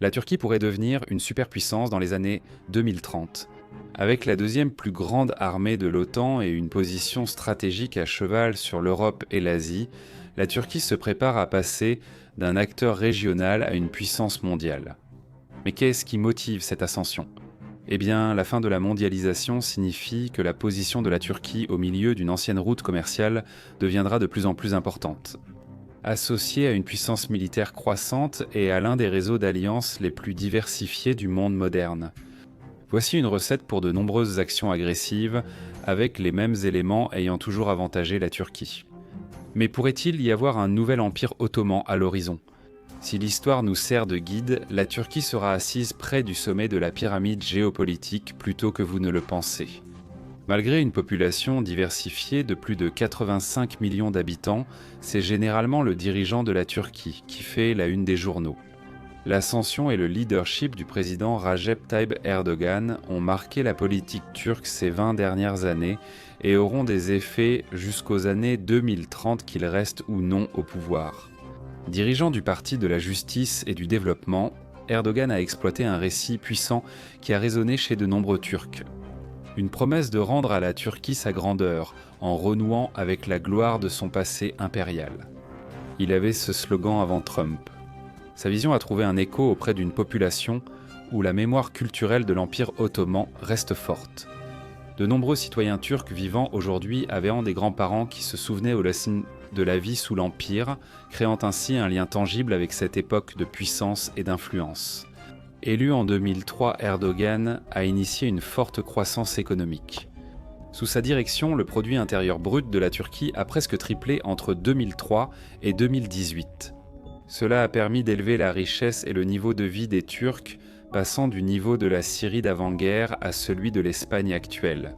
La Turquie pourrait devenir une superpuissance dans les années 2030. Avec la deuxième plus grande armée de l'OTAN et une position stratégique à cheval sur l'Europe et l'Asie, la Turquie se prépare à passer d'un acteur régional à une puissance mondiale. Mais qu'est-ce qui motive cette ascension ? Eh bien, la fin de la mondialisation signifie que la position de la Turquie au milieu d'une ancienne route commerciale deviendra de plus en plus importante. Associée à une puissance militaire croissante et à l'un des réseaux d'alliances les plus diversifiés du monde moderne. Voici une recette pour de nombreuses actions agressives, avec les mêmes éléments ayant toujours avantagé la Turquie. Mais pourrait-il y avoir un nouvel empire ottoman à l'horizon ? Si l'histoire nous sert de guide, la Turquie sera assise près du sommet de la pyramide géopolitique plutôt que vous ne le pensez. Malgré une population diversifiée de plus de 85 millions d'habitants, c'est généralement le dirigeant de la Turquie qui fait la une des journaux. L'ascension et le leadership du président Recep Tayyip Erdogan ont marqué la politique turque ces 20 dernières années et auront des effets jusqu'aux années 2030 qu'il reste ou non au pouvoir. Dirigeant du Parti de la Justice et du Développement, Erdogan a exploité un récit puissant qui a résonné chez de nombreux Turcs. Une promesse de rendre à la Turquie sa grandeur, en renouant avec la gloire de son passé impérial. Il avait ce slogan avant Trump. Sa vision a trouvé un écho auprès d'une population où la mémoire culturelle de l'Empire ottoman reste forte. De nombreux citoyens turcs vivant aujourd'hui avaient des grands-parents qui se souvenaient aux racines de la vie sous l'Empire, créant ainsi un lien tangible avec cette époque de puissance et d'influence. Élu en 2003, Erdogan a initié une forte croissance économique. Sous sa direction, le produit intérieur brut de la Turquie a presque triplé entre 2003 et 2018. Cela a permis d'élever la richesse et le niveau de vie des Turcs, passant du niveau de la Syrie d'avant-guerre à celui de l'Espagne actuelle.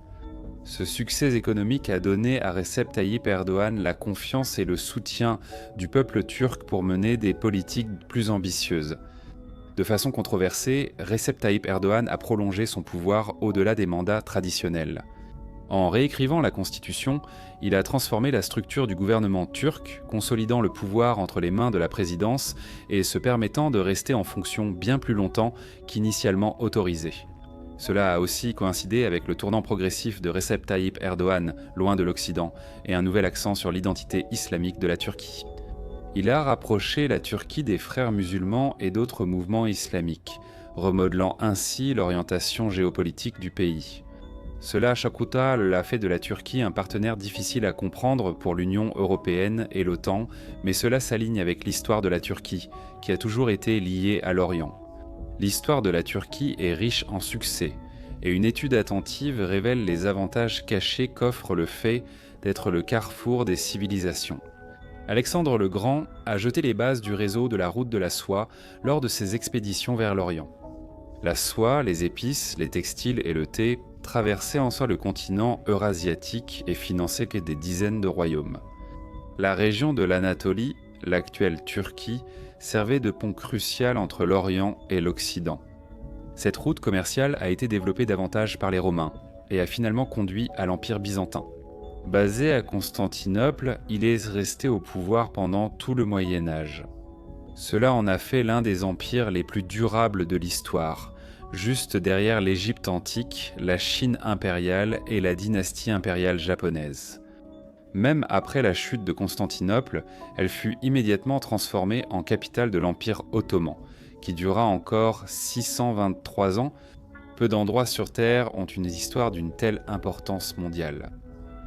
Ce succès économique a donné à Recep Tayyip Erdogan la confiance et le soutien du peuple turc pour mener des politiques plus ambitieuses. De façon controversée, Recep Tayyip Erdogan a prolongé son pouvoir au-delà des mandats traditionnels. En réécrivant la constitution, il a transformé la structure du gouvernement turc, consolidant le pouvoir entre les mains de la présidence et se permettant de rester en fonction bien plus longtemps qu'initialement autorisé. Cela a aussi coïncidé avec le tournant progressif de Recep Tayyip Erdogan, loin de l'Occident, et un nouvel accent sur l'identité islamique de la Turquie. Il a rapproché la Turquie des frères musulmans et d'autres mouvements islamiques, remodelant ainsi l'orientation géopolitique du pays. Cela à chaque fois l'a fait de la Turquie un partenaire difficile à comprendre pour l'Union européenne et l'OTAN, mais cela s'aligne avec l'histoire de la Turquie, qui a toujours été liée à l'Orient. L'histoire de la Turquie est riche en succès, et une étude attentive révèle les avantages cachés qu'offre le fait d'être le carrefour des civilisations. Alexandre le Grand a jeté les bases du réseau de la route de la soie lors de ses expéditions vers l'Orient. La soie, les épices, les textiles et le thé traversaient en soi le continent eurasiatique et finançaient que des dizaines de royaumes. La région de l'Anatolie, l'actuelle Turquie, servait de pont crucial entre l'Orient et l'Occident. Cette route commerciale a été développée davantage par les Romains et a finalement conduit à l'Empire byzantin. Basé à Constantinople, il est resté au pouvoir pendant tout le Moyen Âge. Cela en a fait l'un des empires les plus durables de l'histoire, juste derrière l'Égypte antique, la Chine impériale et la dynastie impériale japonaise. Même après la chute de Constantinople, elle fut immédiatement transformée en capitale de l'Empire ottoman, qui dura encore 623 ans. Peu d'endroits sur Terre ont une histoire d'une telle importance mondiale.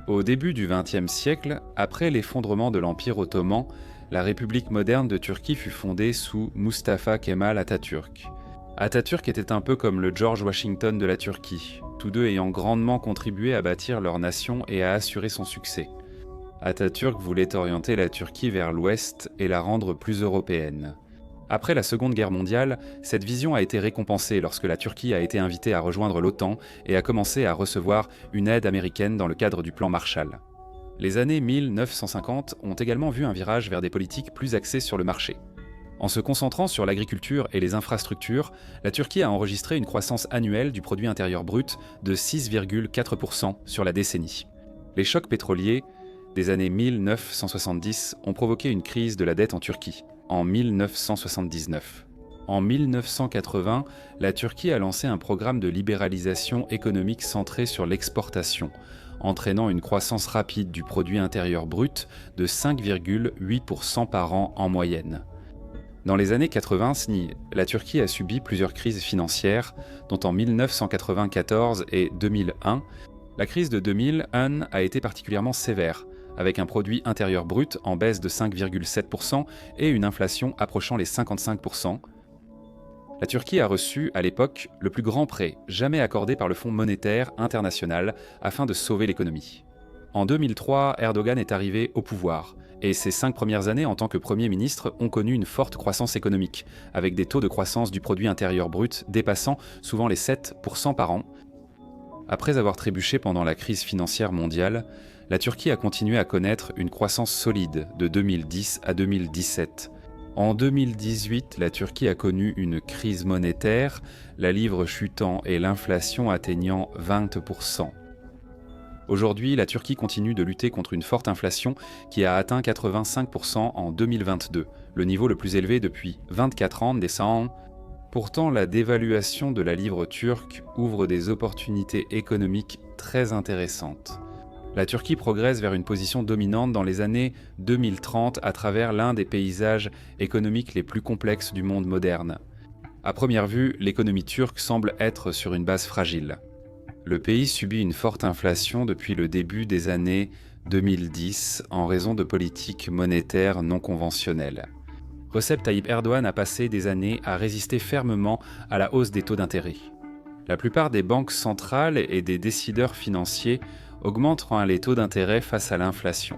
Au début du XXe siècle, après l'effondrement de l'Empire ottoman, la République moderne de Turquie fut fondée sous Mustafa Kemal Atatürk. Atatürk était un peu comme le George Washington de la Turquie, tous deux ayant grandement contribué à bâtir leur nation et à assurer son succès. Atatürk voulait orienter la Turquie vers l'ouest et la rendre plus européenne. Après la Seconde Guerre mondiale, cette vision a été récompensée lorsque la Turquie a été invitée à rejoindre l'OTAN et a commencé à recevoir une aide américaine dans le cadre du plan Marshall. Les années 1950 ont également vu un virage vers des politiques plus axées sur le marché. En se concentrant sur l'agriculture et les infrastructures, la Turquie a enregistré une croissance annuelle du produit intérieur brut de 6,4% sur la décennie. Les chocs pétroliers des années 1970 ont provoqué une crise de la dette en Turquie, en 1979. En 1980, la Turquie a lancé un programme de libéralisation économique centré sur l'exportation, entraînant une croissance rapide du produit intérieur brut de 5,8% par an en moyenne. Dans les années 80, la Turquie a subi plusieurs crises financières, dont en 1994 et 2001. La crise de 2001 a été particulièrement sévère, avec un produit intérieur brut en baisse de 5,7% et une inflation approchant les 55%. La Turquie a reçu, à l'époque, le plus grand prêt jamais accordé par le Fonds monétaire international afin de sauver l'économie. En 2003, Erdogan est arrivé au pouvoir, et ses 5 premières années en tant que Premier ministre ont connu une forte croissance économique, avec des taux de croissance du produit intérieur brut dépassant souvent les 7% par an. Après avoir trébuché pendant la crise financière mondiale, la Turquie a continué à connaître une croissance solide de 2010 à 2017. En 2018, la Turquie a connu une crise monétaire, la livre chutant et l'inflation atteignant 20%. Aujourd'hui, la Turquie continue de lutter contre une forte inflation qui a atteint 85% en 2022, le niveau le plus élevé depuis 24 ans décembre. Pourtant, la dévaluation de la livre turque ouvre des opportunités économiques très intéressantes. La Turquie progresse vers une position dominante dans les années 2030 à travers l'un des paysages économiques les plus complexes du monde moderne. À première vue, l'économie turque semble être sur une base fragile. Le pays subit une forte inflation depuis le début des années 2010 en raison de politiques monétaires non conventionnelles. Recep Tayyip Erdogan a passé des années à résister fermement à la hausse des taux d'intérêt. La plupart des banques centrales et des décideurs financiers augmenteront les taux d'intérêt face à l'inflation.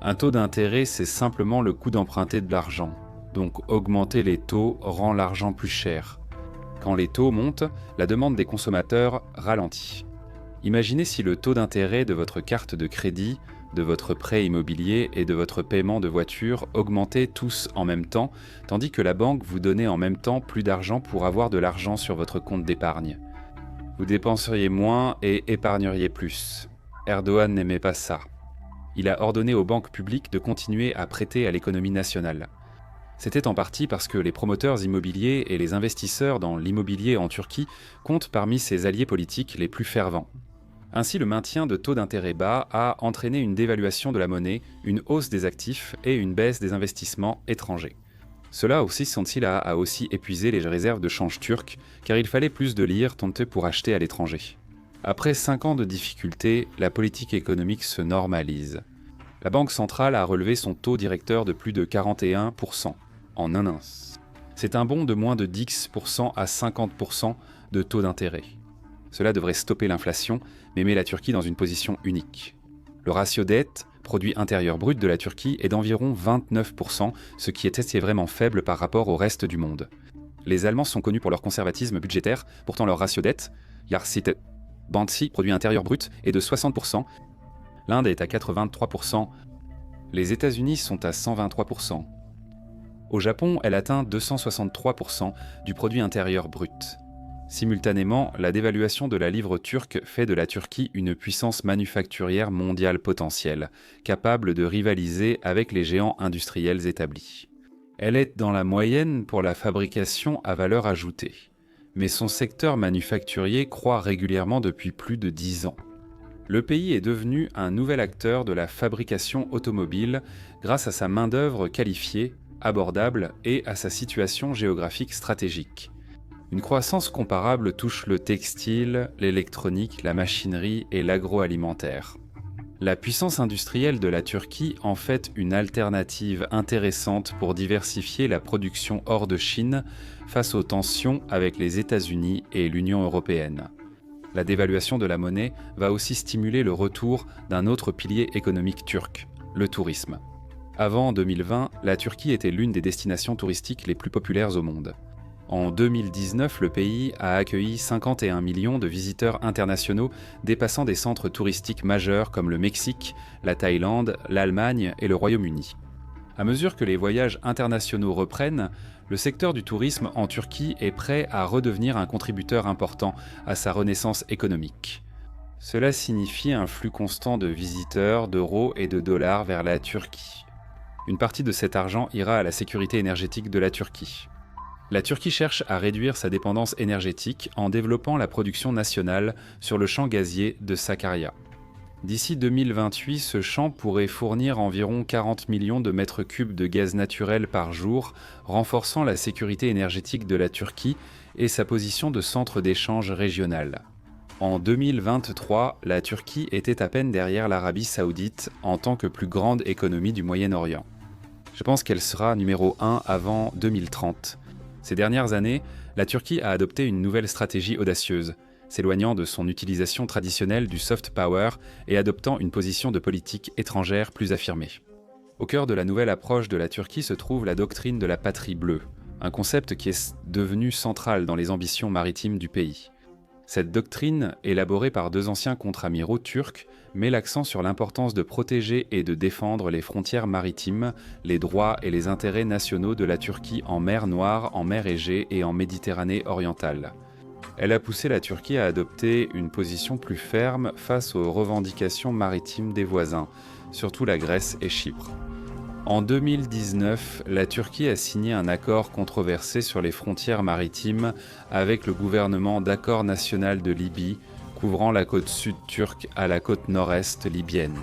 Un taux d'intérêt, c'est simplement le coût d'emprunter de l'argent. Donc augmenter les taux rend l'argent plus cher. Quand les taux montent, la demande des consommateurs ralentit. Imaginez si le taux d'intérêt de votre carte de crédit, de votre prêt immobilier et de votre paiement de voiture augmentaient tous en même temps, tandis que la banque vous donnait en même temps plus d'argent pour avoir de l'argent sur votre compte d'épargne. Vous dépenseriez moins et épargneriez plus. Erdogan n'aimait pas ça. Il a ordonné aux banques publiques de continuer à prêter à l'économie nationale. C'était en partie parce que les promoteurs immobiliers et les investisseurs dans l'immobilier en Turquie comptent parmi ses alliés politiques les plus fervents. Ainsi, le maintien de taux d'intérêt bas a entraîné une dévaluation de la monnaie, une hausse des actifs et une baisse des investissements étrangers. Cela aussi a aussi épuisé les réserves de change turques, car il fallait plus de lire tentées pour acheter à l'étranger. Après 5 ans de difficultés, la politique économique se normalise. La Banque centrale a relevé son taux directeur de plus de 41% en un an. C'est un bond de moins de 10% à 50% de taux d'intérêt. Cela devrait stopper l'inflation, mais met la Turquie dans une position unique. Le ratio dette, produit intérieur brut de la Turquie, est d'environ 29%, ce qui est vraiment faible par rapport au reste du monde. Les Allemands sont connus pour leur conservatisme budgétaire, pourtant leur ratio dette, Yarsit Bansi, produit intérieur brut, est de 60%. L'Inde est à 83%. Les États-Unis sont à 123%. Au Japon, elle atteint 263% du produit intérieur brut. Simultanément, la dévaluation de la livre turque fait de la Turquie une puissance manufacturière mondiale potentielle, capable de rivaliser avec les géants industriels établis. Elle est dans la moyenne pour la fabrication à valeur ajoutée, mais son secteur manufacturier croît régulièrement depuis plus de 10 ans. Le pays est devenu un nouvel acteur de la fabrication automobile grâce à sa main-d'œuvre qualifiée, abordable et à sa situation géographique stratégique. Une croissance comparable touche le textile, l'électronique, la machinerie et l'agroalimentaire. La puissance industrielle de la Turquie en fait une alternative intéressante pour diversifier la production hors de Chine face aux tensions avec les États-Unis et l'Union européenne. La dévaluation de la monnaie va aussi stimuler le retour d'un autre pilier économique turc, le tourisme. Avant 2020, la Turquie était l'une des destinations touristiques les plus populaires au monde. En 2019, le pays a accueilli 51 millions de visiteurs internationaux dépassant des centres touristiques majeurs comme le Mexique, la Thaïlande, l'Allemagne et le Royaume-Uni. À mesure que les voyages internationaux reprennent, le secteur du tourisme en Turquie est prêt à redevenir un contributeur important à sa renaissance économique. Cela signifie un flux constant de visiteurs, d'euros et de dollars vers la Turquie. Une partie de cet argent ira à la sécurité énergétique de la Turquie. La Turquie cherche à réduire sa dépendance énergétique en développant la production nationale sur le champ gazier de Sakarya. D'ici 2028, ce champ pourrait fournir environ 40 millions de mètres cubes de gaz naturel par jour, renforçant la sécurité énergétique de la Turquie et sa position de centre d'échange régional. En 2023, la Turquie était à peine derrière l'Arabie Saoudite en tant que plus grande économie du Moyen-Orient. Je pense qu'elle sera numéro 1 avant 2030. Ces dernières années, la Turquie a adopté une nouvelle stratégie audacieuse, s'éloignant de son utilisation traditionnelle du soft power et adoptant une position de politique étrangère plus affirmée. Au cœur de la nouvelle approche de la Turquie se trouve la doctrine de la patrie bleue, un concept qui est devenu central dans les ambitions maritimes du pays. Cette doctrine, élaborée par deux anciens contre-amiraux turcs, met l'accent sur l'importance de protéger et de défendre les frontières maritimes, les droits et les intérêts nationaux de la Turquie en mer Noire, en mer Égée et en Méditerranée orientale. Elle a poussé la Turquie à adopter une position plus ferme face aux revendications maritimes des voisins, surtout la Grèce et Chypre. En 2019, la Turquie a signé un accord controversé sur les frontières maritimes avec le gouvernement d'accord national de Libye, couvrant la côte sud turque à la côte nord-est libyenne.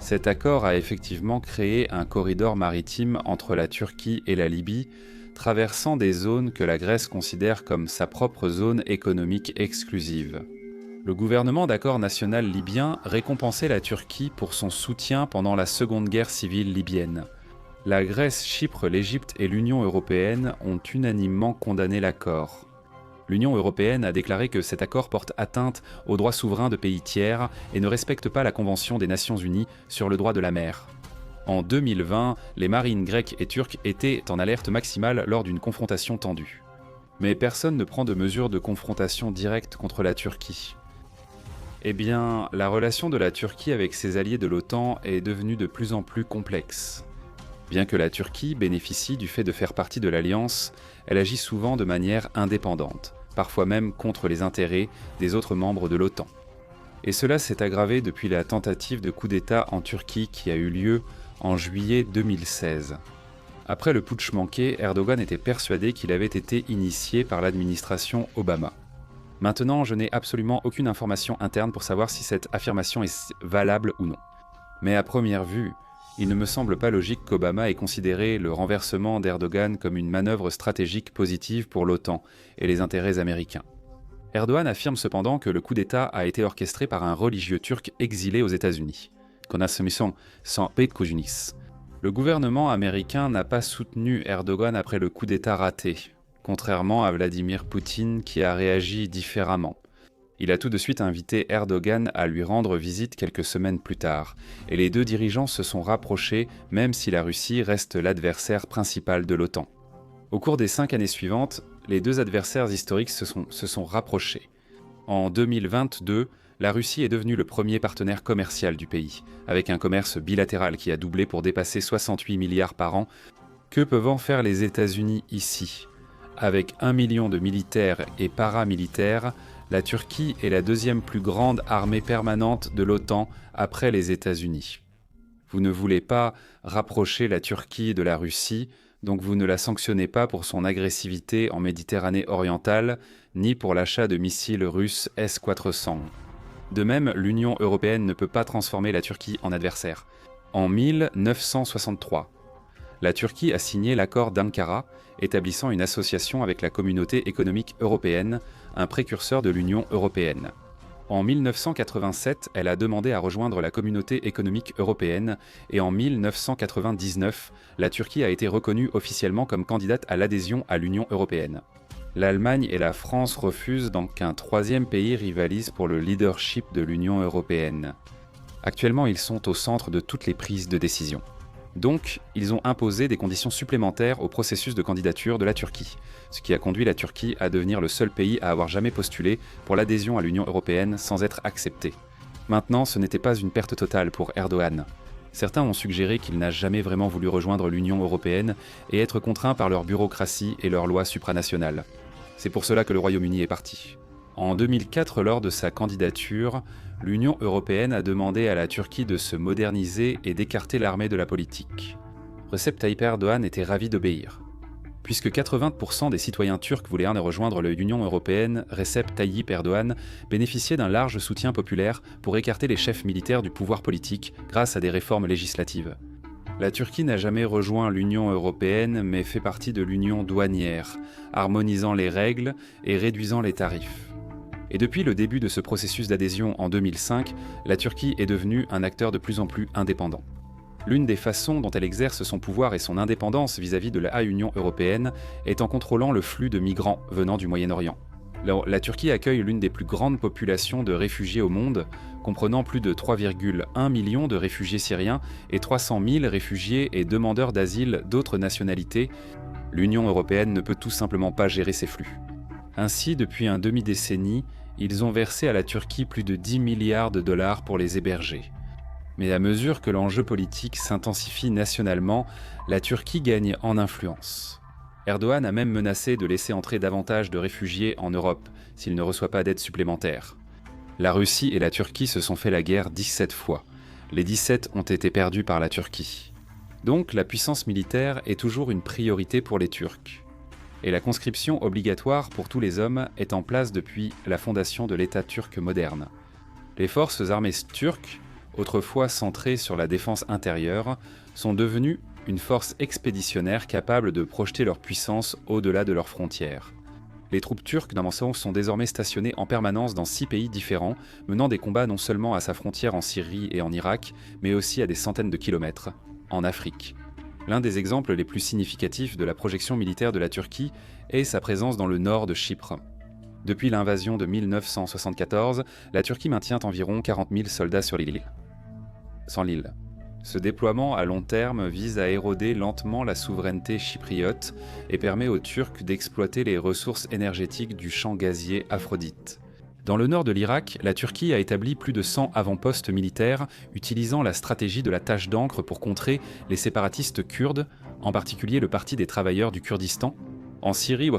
Cet accord a effectivement créé un corridor maritime entre la Turquie et la Libye, traversant des zones que la Grèce considère comme sa propre zone économique exclusive. Le gouvernement d'accord national libyen récompensait la Turquie pour son soutien pendant la Seconde Guerre civile libyenne. La Grèce, Chypre, l'Égypte et l'Union européenne ont unanimement condamné l'accord. L'Union européenne a déclaré que cet accord porte atteinte aux droits souverains de pays tiers et ne respecte pas la Convention des Nations Unies sur le droit de la mer. En 2020, les marines grecques et turques étaient en alerte maximale lors d'une confrontation tendue. Mais personne ne prend de mesures de confrontation directe contre la Turquie. Eh bien, la relation de la Turquie avec ses alliés de l'OTAN est devenue de plus en plus complexe. Bien que la Turquie bénéficie du fait de faire partie de l'Alliance, elle agit souvent de manière indépendante, parfois même contre les intérêts des autres membres de l'OTAN. Et cela s'est aggravé depuis la tentative de coup d'État en Turquie qui a eu lieu en juillet 2016. Après le putsch manqué, Erdogan était persuadé qu'il avait été initié par l'administration Obama. Maintenant, je n'ai absolument aucune information interne pour savoir si cette affirmation est valable ou non. Mais à première vue, il ne me semble pas logique qu'Obama ait considéré le renversement d'Erdogan comme une manœuvre stratégique positive pour l'OTAN et les intérêts américains. Erdogan affirme cependant que le coup d'État a été orchestré par un religieux turc exilé aux États-Unis. Le gouvernement américain n'a pas soutenu Erdogan après le coup d'État raté, contrairement à Vladimir Poutine qui a réagi différemment. Il a tout de suite invité Erdogan à lui rendre visite quelques semaines plus tard, et les deux dirigeants se sont rapprochés même si la Russie reste l'adversaire principal de l'OTAN. Au cours des 5 années suivantes, les deux adversaires historiques se sont rapprochés. En 2022, la Russie est devenue le premier partenaire commercial du pays, avec un commerce bilatéral qui a doublé pour dépasser 68 milliards par an. Que peuvent en faire les États-Unis ici ? Avec 1 million de militaires et paramilitaires, la Turquie est la deuxième plus grande armée permanente de l'OTAN après les États-Unis. Vous ne voulez pas rapprocher la Turquie de la Russie, donc vous ne la sanctionnez pas pour son agressivité en Méditerranée orientale, ni pour l'achat de missiles russes S-400. De même, l'Union européenne ne peut pas transformer la Turquie en adversaire. En 1963, la Turquie a signé l'accord d'Ankara, établissant une association avec la Communauté économique européenne, un précurseur de l'Union européenne. En 1987, elle a demandé à rejoindre la Communauté économique européenne et en 1999, la Turquie a été reconnue officiellement comme candidate à l'adhésion à l'Union européenne. L'Allemagne et la France refusent donc qu'un troisième pays rivalise pour le leadership de l'Union européenne. Actuellement, ils sont au centre de toutes les prises de décision. Donc, ils ont imposé des conditions supplémentaires au processus de candidature de la Turquie, ce qui a conduit la Turquie à devenir le seul pays à avoir jamais postulé pour l'adhésion à l'Union européenne sans être accepté. Maintenant, ce n'était pas une perte totale pour Erdogan. Certains ont suggéré qu'il n'a jamais vraiment voulu rejoindre l'Union européenne et être contraint par leur bureaucratie et leurs lois supranationales. C'est pour cela que le Royaume-Uni est parti. En 2004, lors de sa candidature, l'Union européenne a demandé à la Turquie de se moderniser et d'écarter l'armée de la politique. Recep Tayyip Erdogan était ravi d'obéir. Puisque 80% des citoyens turcs voulaient rejoindre l'Union européenne, Recep Tayyip Erdoğan bénéficiait d'un large soutien populaire pour écarter les chefs militaires du pouvoir politique grâce à des réformes législatives. La Turquie n'a jamais rejoint l'Union européenne mais fait partie de l'Union douanière, harmonisant les règles et réduisant les tarifs. Et depuis le début de ce processus d'adhésion en 2005, la Turquie est devenue un acteur de plus en plus indépendant. L'une des façons dont elle exerce son pouvoir et son indépendance vis-à-vis de la Union européenne est en contrôlant le flux de migrants venant du Moyen-Orient. La Turquie accueille l'une des plus grandes populations de réfugiés au monde, comprenant plus de 3,1 millions de réfugiés syriens et 300 000 réfugiés et demandeurs d'asile d'autres nationalités. L'Union européenne ne peut tout simplement pas gérer ces flux. Ainsi, depuis un demi-décennie, ils ont versé à la Turquie plus de 10 milliards de dollars pour les héberger. Mais à mesure que l'enjeu politique s'intensifie nationalement, la Turquie gagne en influence. Erdoğan a même menacé de laisser entrer davantage de réfugiés en Europe s'il ne reçoit pas d'aide supplémentaire. La Russie et la Turquie se sont fait la guerre 17 fois. Les 17 ont été perdus par la Turquie. Donc la puissance militaire est toujours une priorité pour les Turcs. Et la conscription obligatoire pour tous les hommes est en place depuis la fondation de l'État turc moderne. Les forces armées turques, autrefois centrées sur la défense intérieure, sont devenues une force expéditionnaire capable de projeter leur puissance au-delà de leurs frontières. Les troupes turques sont désormais stationnées en permanence dans 6 pays différents, menant des combats non seulement à sa frontière en Syrie et en Irak, mais aussi à des centaines de kilomètres, en Afrique. L'un des exemples les plus significatifs de la projection militaire de la Turquie est sa présence dans le nord de Chypre. Depuis l'invasion de 1974, la Turquie maintient environ 40 000 soldats sur l'île. Ce déploiement à long terme vise à éroder lentement la souveraineté chypriote et permet aux Turcs d'exploiter les ressources énergétiques du champ gazier Aphrodite. Dans le nord de l'Irak, la Turquie a établi plus de 100 avant-postes militaires utilisant la stratégie de la tache d'encre pour contrer les séparatistes kurdes, en particulier le Parti des travailleurs du Kurdistan. En Syrie,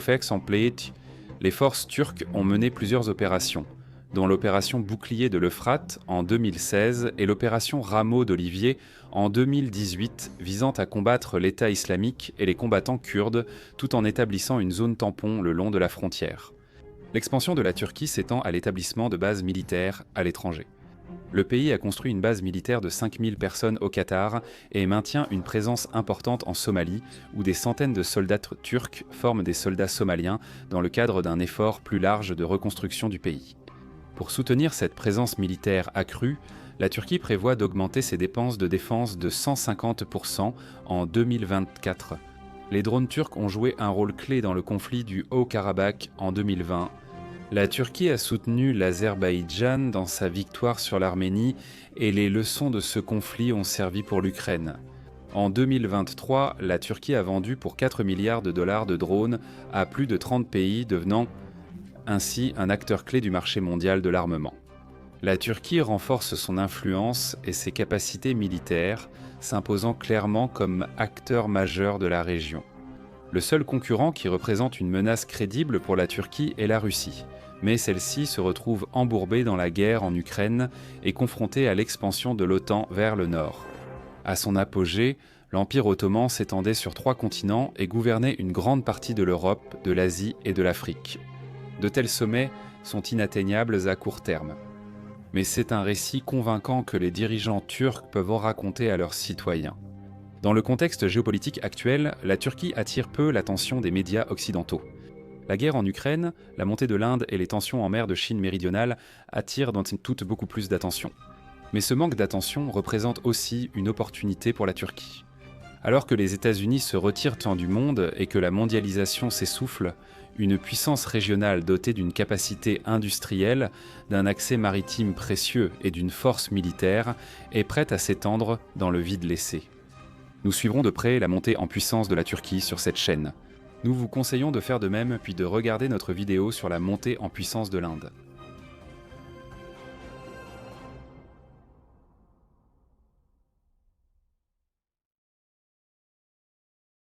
les forces turques ont mené plusieurs opérations, dont l'opération Bouclier de l'Euphrate en 2016 et l'opération Rameau d'Olivier en 2018, visant à combattre l'État islamique et les combattants kurdes, tout en établissant une zone tampon le long de la frontière. L'expansion de la Turquie s'étend à l'établissement de bases militaires à l'étranger. Le pays a construit une base militaire de 5000 personnes au Qatar et maintient une présence importante en Somalie, où des centaines de soldats turcs forment des soldats somaliens dans le cadre d'un effort plus large de reconstruction du pays. Pour soutenir cette présence militaire accrue, la Turquie prévoit d'augmenter ses dépenses de défense de 150% en 2024. Les drones turcs ont joué un rôle clé dans le conflit du Haut-Karabakh en 2020. La Turquie a soutenu l'Azerbaïdjan dans sa victoire sur l'Arménie et les leçons de ce conflit ont servi pour l'Ukraine. En 2023, la Turquie a vendu pour 4 milliards de dollars de drones à plus de 30 pays, devenant ainsi un acteur clé du marché mondial de l'armement. La Turquie renforce son influence et ses capacités militaires, s'imposant clairement comme acteur majeur de la région. Le seul concurrent qui représente une menace crédible pour la Turquie est la Russie, mais celle-ci se retrouve embourbée dans la guerre en Ukraine et confrontée à l'expansion de l'OTAN vers le nord. À son apogée, l'Empire ottoman s'étendait sur 3 continents et gouvernait une grande partie de l'Europe, de l'Asie et de l'Afrique. De tels sommets sont inatteignables à court terme. Mais c'est un récit convaincant que les dirigeants turcs peuvent raconter à leurs citoyens. Dans le contexte géopolitique actuel, la Turquie attire peu l'attention des médias occidentaux. La guerre en Ukraine, la montée de l'Inde et les tensions en mer de Chine méridionale attirent dans toutes beaucoup plus d'attention. Mais ce manque d'attention représente aussi une opportunité pour la Turquie. Alors que les États-Unis se retirent du monde et que la mondialisation s'essouffle, une puissance régionale dotée d'une capacité industrielle, d'un accès maritime précieux et d'une force militaire est prête à s'étendre dans le vide laissé. Nous suivrons de près la montée en puissance de la Turquie sur cette chaîne. Nous vous conseillons de faire de même puis de regarder notre vidéo sur la montée en puissance de l'Inde.